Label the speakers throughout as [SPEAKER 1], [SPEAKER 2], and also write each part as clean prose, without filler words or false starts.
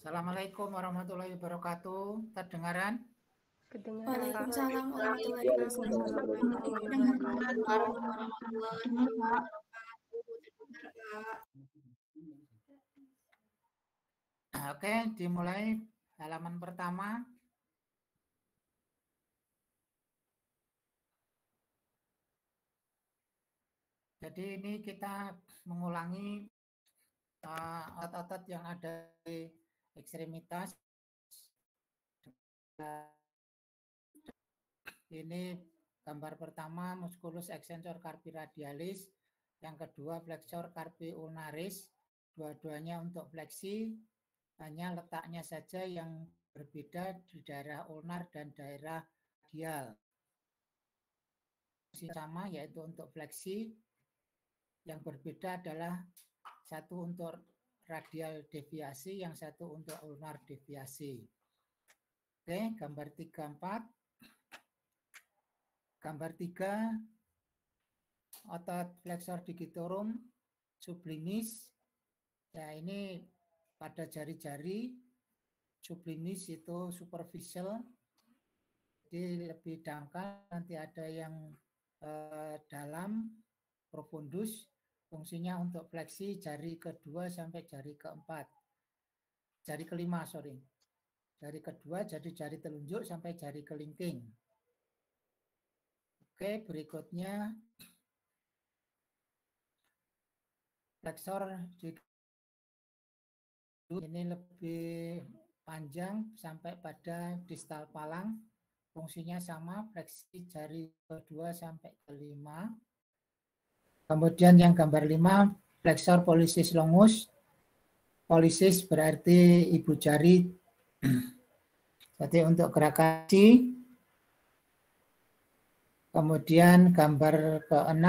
[SPEAKER 1] Assalamualaikum warahmatullahi wabarakatuh. Terdengaran?
[SPEAKER 2] Waalaikumsalam warahmatullahi wabarakatuh.
[SPEAKER 1] Oke, dimulai halaman pertama. Jadi ini kita mengulangi otot-otot yang ada di ekstremitas. Ini gambar pertama musculus extensor carpi radialis, yang kedua flexor carpi ulnaris. Dua-duanya untuk fleksi, hanya letaknya saja yang berbeda di daerah ulnar dan daerah radial. Sama yaitu untuk fleksi, yang berbeda adalah satu untuk radial deviasi, yang satu untuk ulnar deviasi. Oke, gambar 3-4. Gambar 3, otot flexor digitorum sublimis. Ya, ini pada jari-jari. Sublimis itu superficial, jadi lebih dangkal. Nanti ada yang dalam, profundus. Fungsinya untuk fleksi jari kedua sampai jari keempat. Jari kelima, sorry. Jari kedua, jadi jari telunjuk sampai jari kelingking. Oke, berikutnya flexor ini lebih panjang sampai pada distal palang. Fungsinya sama, fleksi jari kedua sampai kelima. Kemudian yang gambar 5, flexor pollicis longus. Pollicis berarti ibu jari. Jadi untuk gerakan kaki. Kemudian gambar ke-6,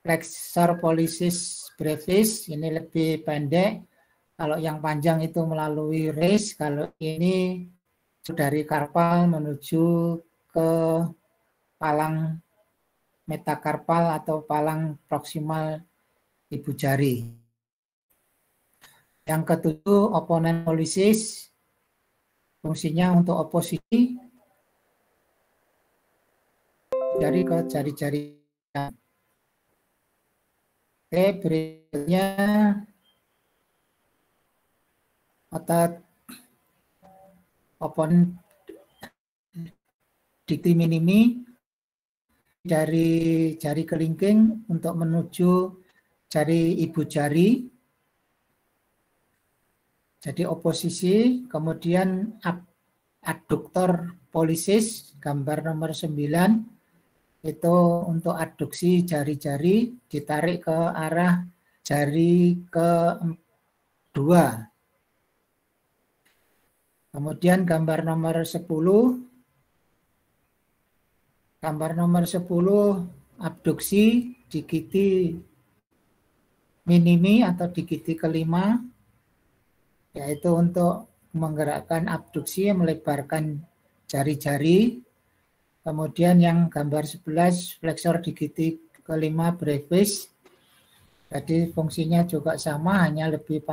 [SPEAKER 1] flexor pollicis brevis. Ini lebih pendek. Kalau yang panjang itu melalui res. Kalau ini dari karpal menuju ke palang metakarpal atau palang proksimal ibu jari. Yang ketujuh, opponent pollicis. Fungsinya untuk oposisi jari ke jari-jari. Oke, berikutnya otot opponent dicti minimi dari jari kelingking untuk menuju jari ibu jari. Jadi oposisi. Kemudian adduktor pollicis, gambar nomor 9, itu untuk adduksi jari-jari, ditarik ke arah jari ke-2. Kemudian gambar nomor 10, abduksi digiti minimi atau digiti kelima, yaitu untuk menggerakkan abduksi, melebarkan jari-jari. Kemudian yang gambar 11, flexor digiti kelima brevis. Jadi fungsinya juga sama, hanya lebih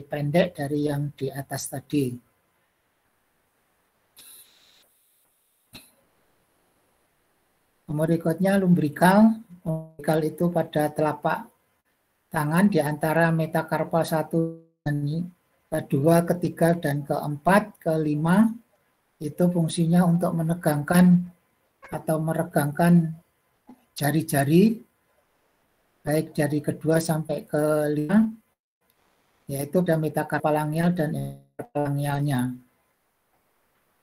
[SPEAKER 1] pendek dari yang di atas tadi. Berikutnya lumbrikal. Lumbrikal itu pada telapak tangan di antara metakarpal 1 dan kedua, ketiga, dan keempat, kelima. Itu fungsinya untuk menegangkan atau meregangkan jari-jari, baik jari kedua sampai kelima, yaitu ada metakarpalangial dan interpalangialnya.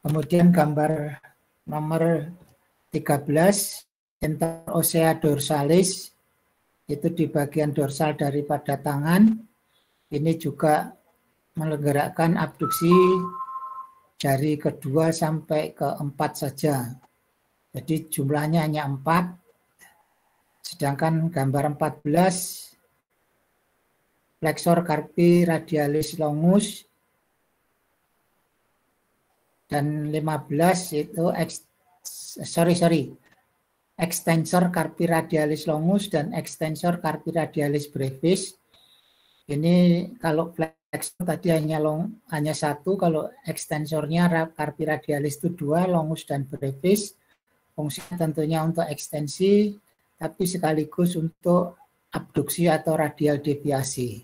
[SPEAKER 1] Kemudian gambar nomor 13, interossea dorsalis, itu di bagian dorsal daripada tangan. Ini juga menggerakkan abduksi jari kedua sampai keempat saja. Jadi jumlahnya hanya 4. Sedangkan gambar 14, flexor carpi radialis longus, dan 15 itu extensor carpi radialis longus dan extensor carpi radialis brevis. Ini kalau flexor tadi hanya satu, kalau ekstensornya carpi radialis itu 2, longus dan brevis. Fungsinya tentunya untuk ekstensi, tapi sekaligus untuk abduksi atau radial deviasi.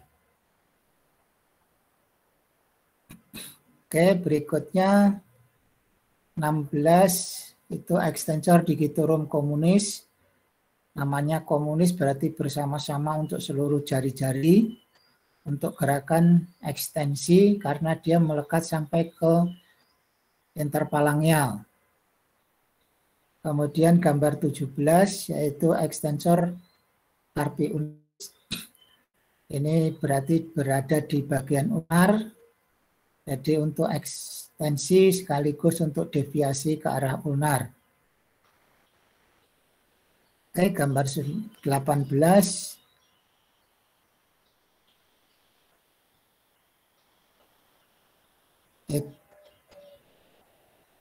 [SPEAKER 1] Oke, berikutnya 16 itu ekstensor digitorum communis. Namanya komunis berarti bersama-sama untuk seluruh jari-jari. Untuk gerakan ekstensi karena dia melekat sampai ke interpalangial. Kemudian gambar 17 yaitu ekstensor carpi ulnaris. Ini berarti berada di bagian ulnar. Jadi untuk ekstensi sekaligus untuk deviasi ke arah ulnar. Oke, gambar 18.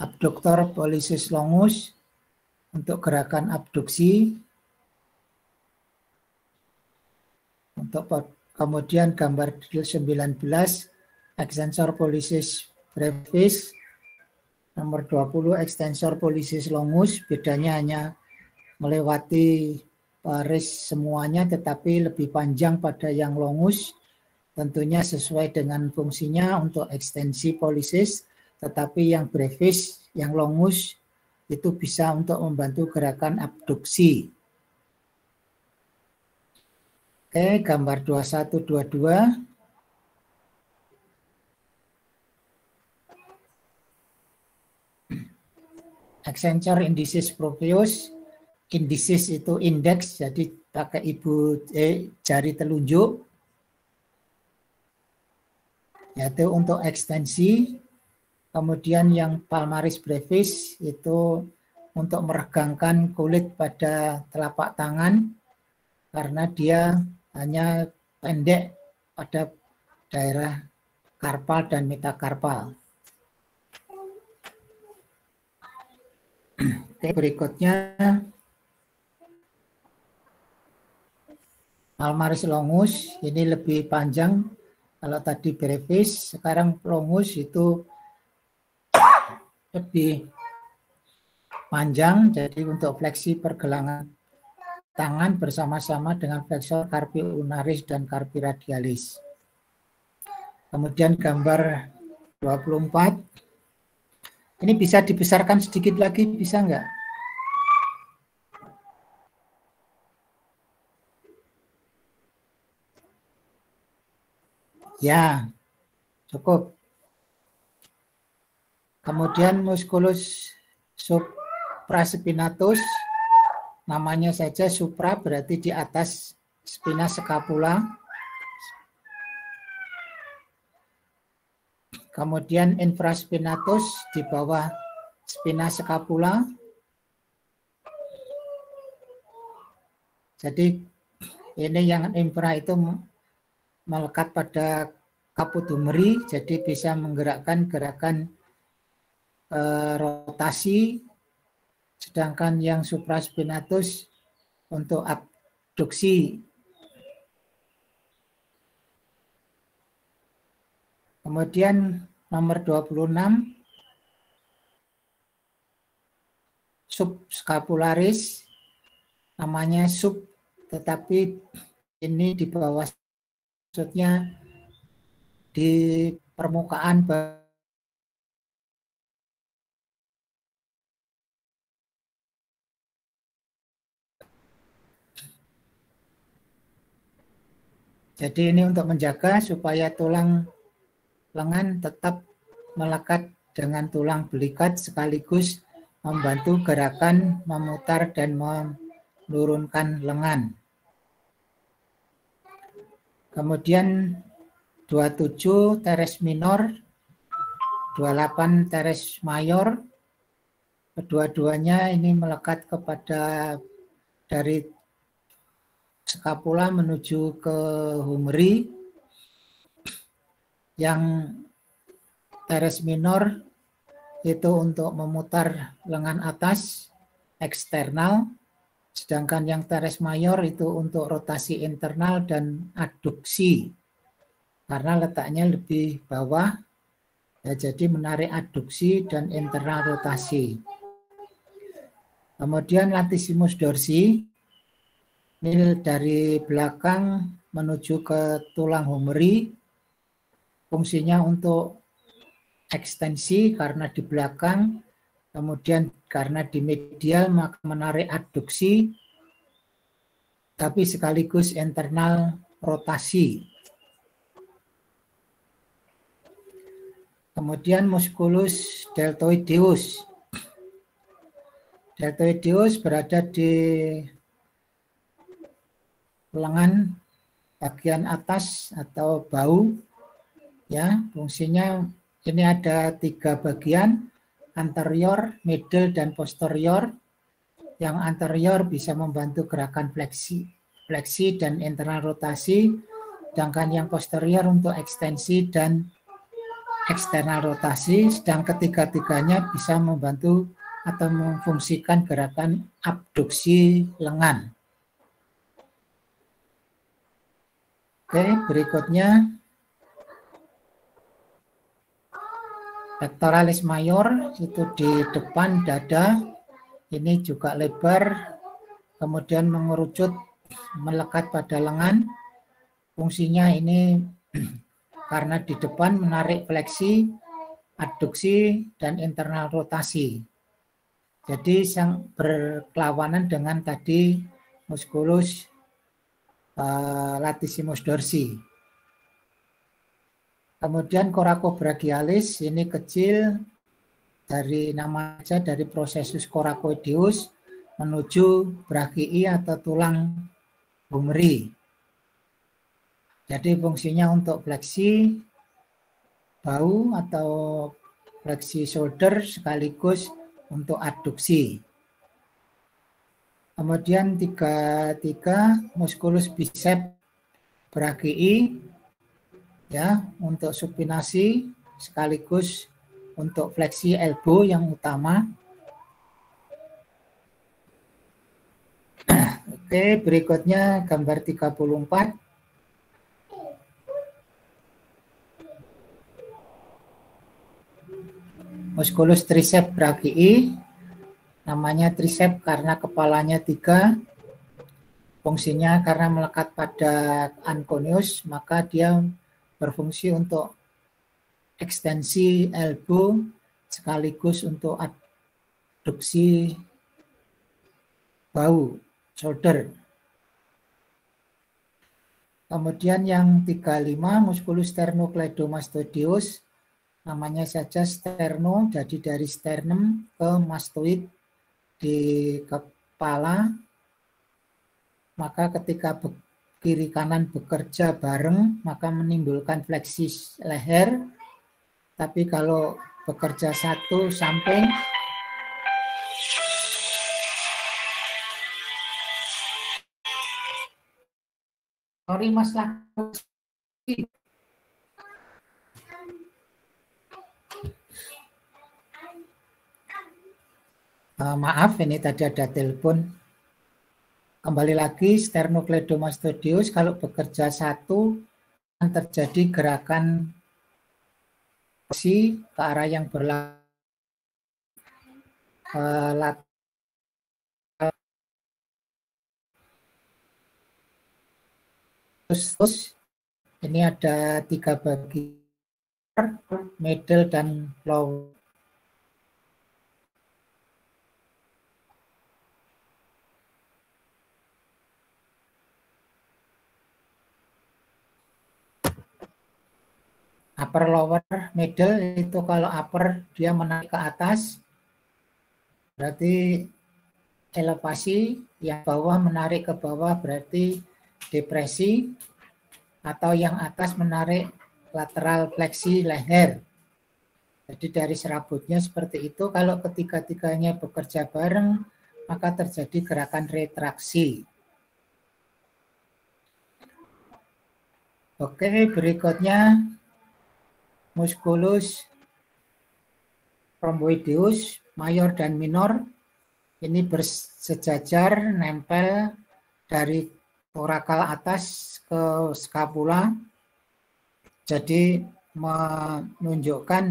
[SPEAKER 1] Abduktor pollicis longus untuk gerakan abduksi. Untuk kemudian gambar 19 ekstensor pollicis brevis. Nomor 20 ekstensor pollicis longus, bedanya hanya melewati baris semuanya tetapi lebih panjang pada yang longus. Tentunya sesuai dengan fungsinya untuk ekstensi pollicis, tetapi yang brevis, yang longus itu bisa untuk membantu gerakan abduksi. Oke, gambar 21, 22. Extensor indicis proprius. Indicis itu indeks, jadi pakai jari telunjuk. Yaitu untuk ekstensi. Kemudian yang palmaris brevis itu untuk meregangkan kulit pada telapak tangan karena dia hanya pendek pada daerah karpal dan metakarpal. Oke, berikutnya palmaris longus, ini lebih panjang. Kalau tadi brevis, sekarang longus itu lebih panjang. Jadi untuk fleksi pergelangan tangan bersama-sama dengan flexor carpi ulnaris dan carpi radialis. Kemudian gambar 24. Ini bisa dibesarkan sedikit lagi, bisa enggak? Ya, cukup. Kemudian musculus supraspinatus, namanya saja supra berarti di atas spina scapula. Kemudian infraspinatus di bawah spina scapula. Jadi ini yang infra itu melekat pada caput humeri, jadi bisa menggerakkan gerakan rotasi, sedangkan yang supraspinatus untuk abduksi. Kemudian nomor 26 subscapularis, namanya sub, tetapi ini di bawah, maksudnya di permukaan. Jadi ini untuk menjaga supaya tulang lengan tetap melekat dengan tulang belikat sekaligus membantu gerakan memutar dan menurunkan lengan. Kemudian 27 teres minor, 28 teres mayor. Kedua-duanya ini melekat kepada dari skapula menuju ke humeri. Yang teres minor itu untuk memutar lengan atas eksternal, sedangkan yang teres mayor itu untuk rotasi internal dan adduksi. karena letaknya lebih bawah, ya, jadi menarik adduksi dan internal rotasi. Kemudian latissimus dorsi, ini dari belakang menuju ke tulang humeri, fungsinya untuk ekstensi karena di belakang, kemudian karena di medial maka menarik adduksi, tapi sekaligus internal rotasi. Kemudian musculus deltoideus. Deltoideus berada di lengan bagian atas atau bahu. Ya, fungsinya ini ada 3 bagian, anterior, middle, dan posterior. Yang anterior bisa membantu gerakan fleksi dan internal rotasi, sedangkan yang posterior untuk ekstensi dan eksternal rotasi, sedang ketiga-tiganya bisa membantu atau memfungsikan gerakan abduksi lengan. Oke, berikutnya pectoralis major, itu di depan dada, ini juga lebar, kemudian mengerucut melekat pada lengan. Fungsinya ini karena di depan menarik fleksi, adduksi, dan internal rotasi. Jadi yang berkelawanan dengan tadi musculus latissimus dorsi. Kemudian coracobrachialis, ini kecil, dari nama saja dari processus coracoideus menuju brachii atau tulang humeri. Jadi fungsinya untuk fleksi bahu atau fleksi shoulder sekaligus untuk adduksi. Kemudian 3 musculus biceps brachii, ya, untuk supinasi sekaligus untuk fleksi elbow yang utama. Oke, berikutnya gambar 34. Musculus triceps brachii, namanya triceps karena kepalanya 3, fungsinya karena melekat pada anconeus, maka dia berfungsi untuk ekstensi elbow sekaligus untuk adduksi bahu, shoulder. Kemudian yang 35, musculus sternocleidomastoideus, namanya saja sterno, jadi dari sternum ke mastoid di kepala. Maka ketika kiri kanan bekerja bareng, maka menimbulkan fleksi leher. Tapi kalau bekerja satu samping, sorry Mas lah. Maaf, ini tadi ada telepon. Kembali lagi, sternocleidomastoideus kalau bekerja satu akan terjadi gerakan fleksi ke arah yang berlaku terus ini ada 3 bagian, middle dan lower. Upper, lower, middle, itu kalau upper dia menaik ke atas, berarti elevasi, yang bawah menarik ke bawah berarti depresi, atau yang atas menarik lateral fleksi leher. Jadi dari serabutnya seperti itu, kalau ketiga-tiganya bekerja bareng, maka terjadi gerakan retraksi. Oke, berikutnya musculus rhomboideus, mayor dan minor, ini bersejajar, nempel dari torakal atas ke skapula. Jadi menunjukkan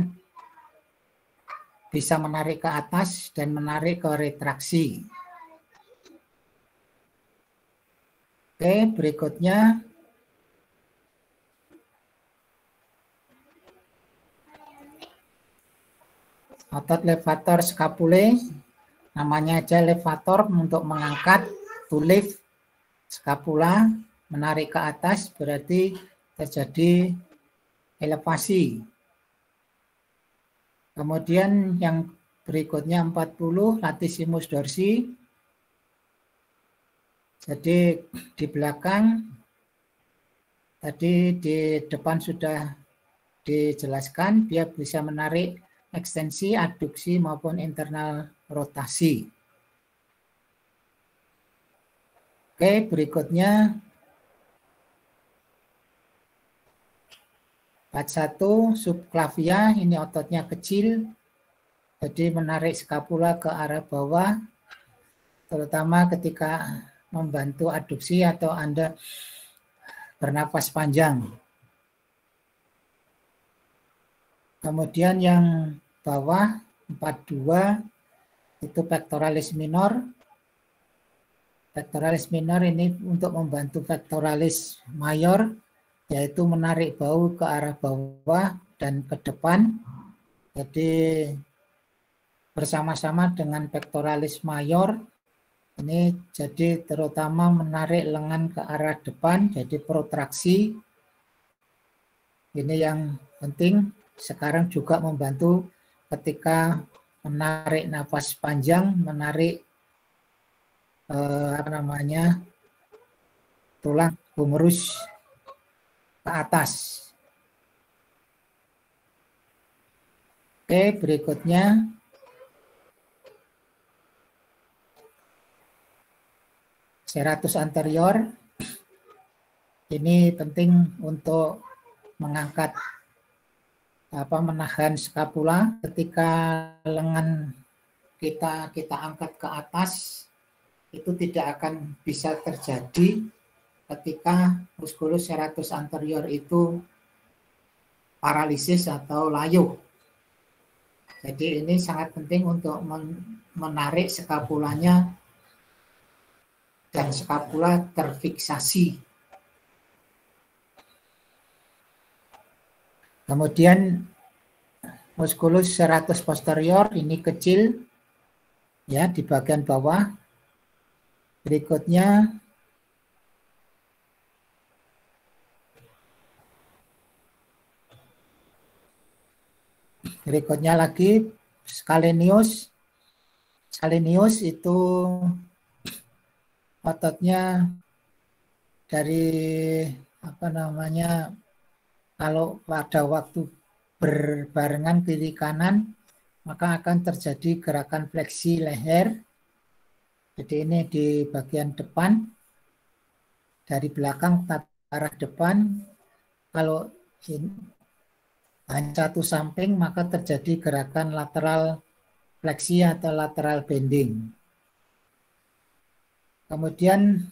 [SPEAKER 1] bisa menarik ke atas dan menarik ke retraksi. Oke, berikutnya otot levator skapulae, namanya aja levator untuk mengangkat, to lift skapula, menarik ke atas berarti terjadi elevasi. Kemudian yang berikutnya 40 latissimus dorsi. Jadi di belakang, tadi di depan sudah dijelaskan, dia bisa menarik ekstensi, adduksi maupun internal rotasi. Oke, berikutnya 41 subclavia, ini ototnya kecil, jadi menarik skapula ke arah bawah, terutama ketika membantu adduksi atau Anda bernapas panjang. Kemudian yang bawah 42 itu pectoralis minor. Pectoralis minor ini untuk membantu pectoralis mayor, yaitu menarik bahu ke arah bawah dan ke depan. Jadi bersama-sama dengan pectoralis mayor, ini jadi terutama menarik lengan ke arah depan, jadi protraksi. Ini yang penting, sekarang juga membantu ketika menarik nafas panjang, menarik tulang humerus ke atas. Oke, berikutnya serratus anterior. Ini penting untuk mengangkat menahan skapula. Ketika lengan kita angkat ke atas, itu tidak akan bisa terjadi ketika musculus serratus anterior itu paralisis atau layu. Jadi ini sangat penting untuk menarik skapulanya dan skapula terfiksasi. Kemudian musculus serratus posterior ini kecil ya di bagian bawah. Berikutnya lagi scalenus. Scalenus itu ototnya dari kalau pada waktu berbarengan kiri kanan maka akan terjadi gerakan fleksi leher. Jadi ini di bagian depan, dari belakang ke arah depan. Kalau hanya satu samping maka terjadi gerakan lateral fleksi atau lateral bending. Kemudian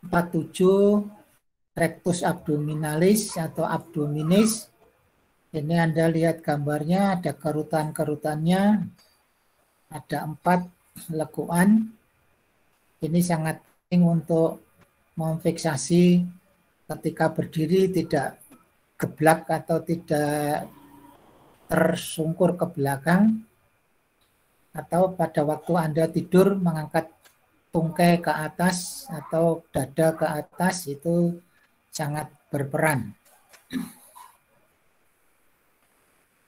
[SPEAKER 1] 47 rectus abdominalis atau abdominis. Ini Anda lihat gambarnya, ada kerutan-kerutannya, ada 4 lekuan. Ini sangat penting untuk memfiksasi ketika berdiri tidak geblak atau tidak tersungkur ke belakang, atau pada waktu Anda tidur mengangkat tungkai ke atas atau dada ke atas, itu sangat berperan.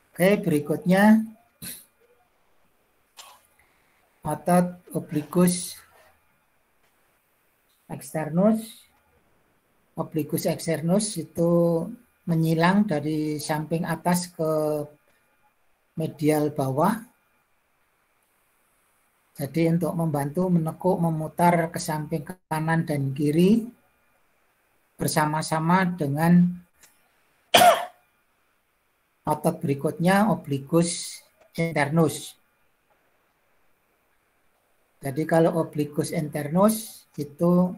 [SPEAKER 1] Oke, berikutnya otot obligus externus. Obligus externus itu menyilang dari samping atas ke medial bawah. Jadi untuk membantu menekuk, memutar ke samping kanan dan kiri bersama-sama dengan otot berikutnya, obligus internus. Jadi kalau obligus internus itu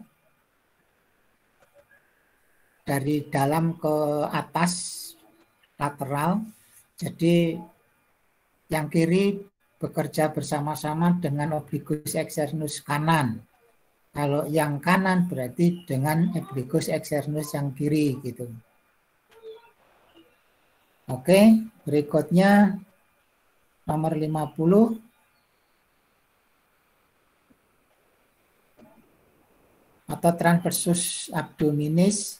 [SPEAKER 1] dari dalam ke atas lateral. Jadi yang kiri bekerja bersama-sama dengan oblikus externus kanan. Kalau yang kanan berarti dengan oblikus externus yang kiri gitu. Oke, berikutnya nomor 50. Atau transversus abdominis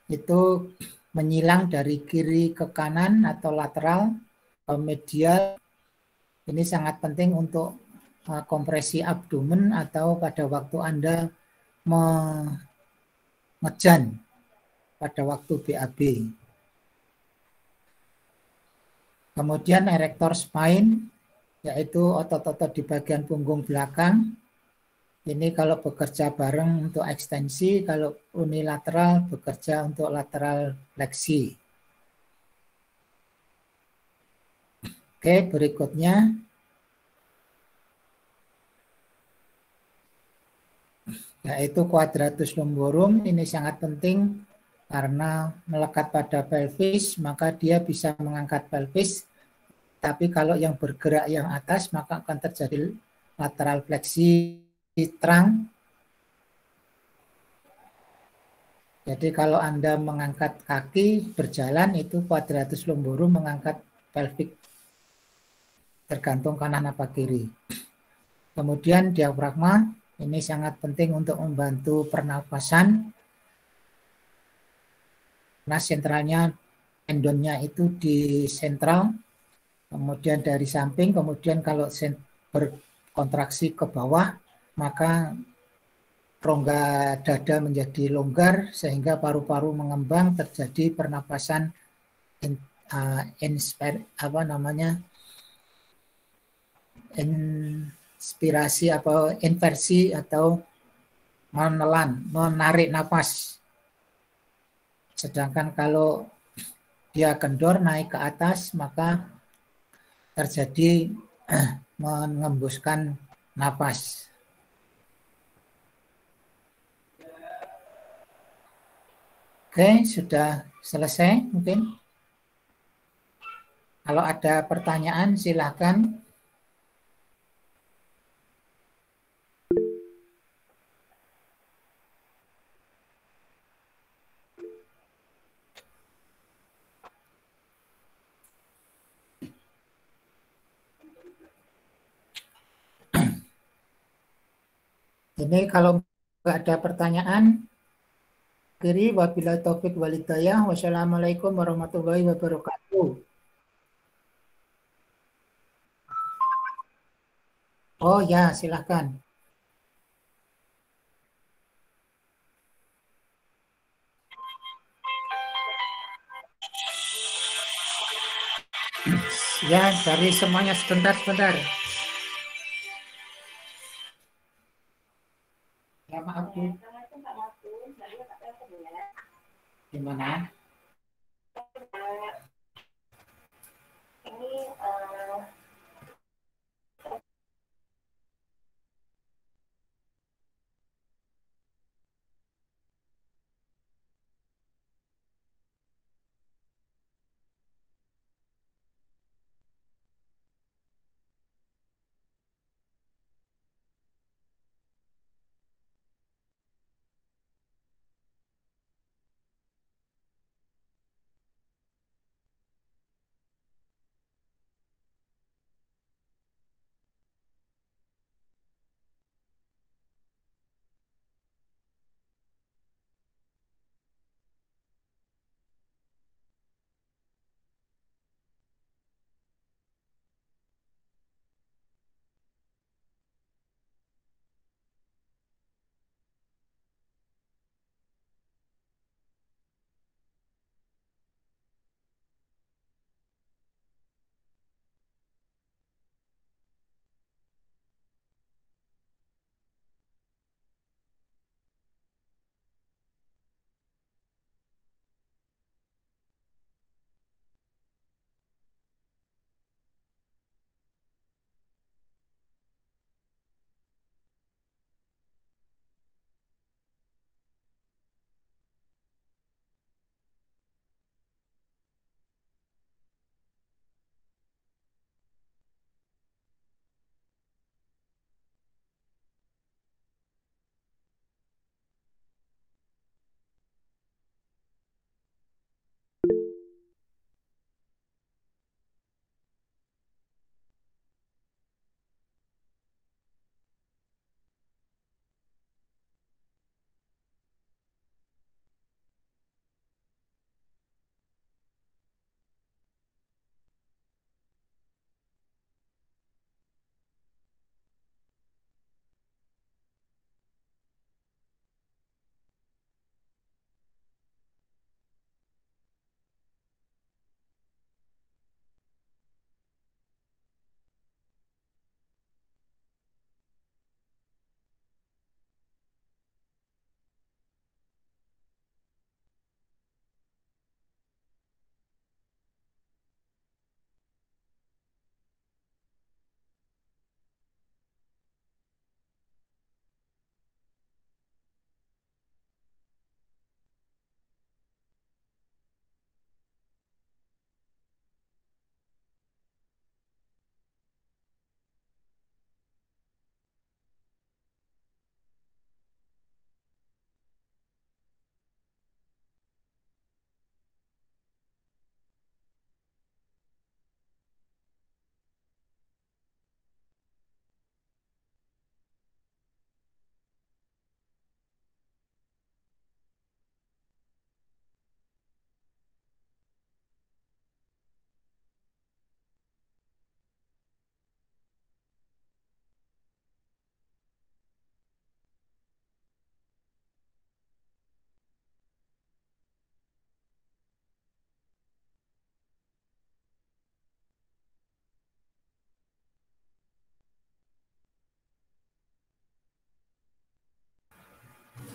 [SPEAKER 1] itu menyilang dari kiri ke kanan atau lateral ke medial. Ini sangat penting untuk kompresi abdomen atau pada waktu Anda mengejan pada waktu BAB. Kemudian erector spine, yaitu otot-otot di bagian punggung belakang. Ini kalau bekerja bareng untuk ekstensi, kalau unilateral bekerja untuk lateral fleksi. Oke, berikutnya. Yaitu quadratus lumborum, ini sangat penting karena melekat pada pelvis, maka dia bisa mengangkat pelvis. Tapi kalau yang bergerak yang atas, maka akan terjadi lateral fleksi trunk. Jadi kalau Anda mengangkat kaki berjalan, itu quadratus lumborum mengangkat pelvic, tergantung kanan apa kiri. Kemudian diafragma, ini sangat penting untuk membantu pernapasan. Nah, sentralnya tendonnya itu di sentral, kemudian dari samping, kemudian kalau berkontraksi ke bawah, maka rongga dada menjadi longgar sehingga paru-paru mengembang, terjadi pernapasan inspirasi atau inversi atau menarik napas. Sedangkan kalau dia kendor naik ke atas, maka terjadi mengembuskan napas. Oke, sudah selesai mungkin. Kalau ada pertanyaan silakan. Ini kalau nggak ada pertanyaan, akhiri wabillahi taufik walhidayah. Wassalamualaikum warahmatullahi wabarakatuh. Oh ya, silahkan. Ya, dari semuanya sebentar. Ya, maaf Bu. Gimana?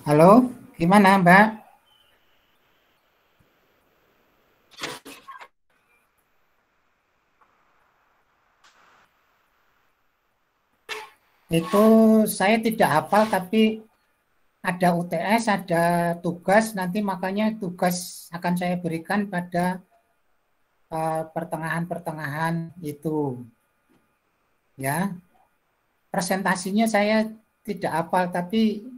[SPEAKER 1] Halo, gimana Mbak? Itu saya tidak hafal, tapi ada UTS, ada tugas, nanti makanya tugas akan saya berikan pada pertengahan-pertengahan itu. Ya, presentasinya saya tidak hafal, tapi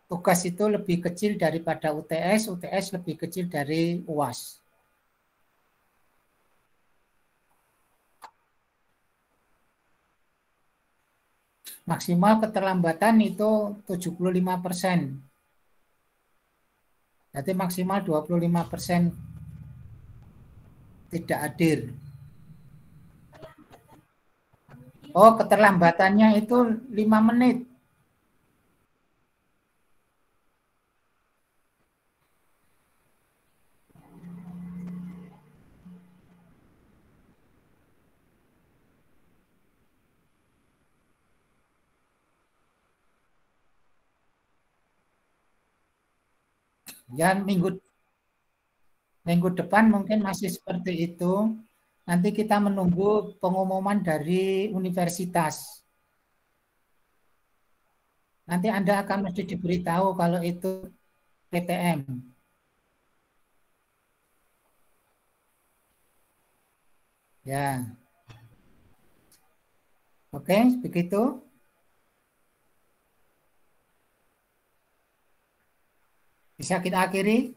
[SPEAKER 1] tugas itu lebih kecil daripada UTS, UTS lebih kecil dari UAS. Maksimal keterlambatan itu 75%. Jadi maksimal 25% tidak hadir. Oh, keterlambatannya itu 5 menit. Ya, minggu depan mungkin masih seperti itu. Nanti kita menunggu pengumuman dari universitas. Nanti Anda akan mesti diberitahu kalau itu PTM. Ya, oke, begitu. Bisa kita akhiri.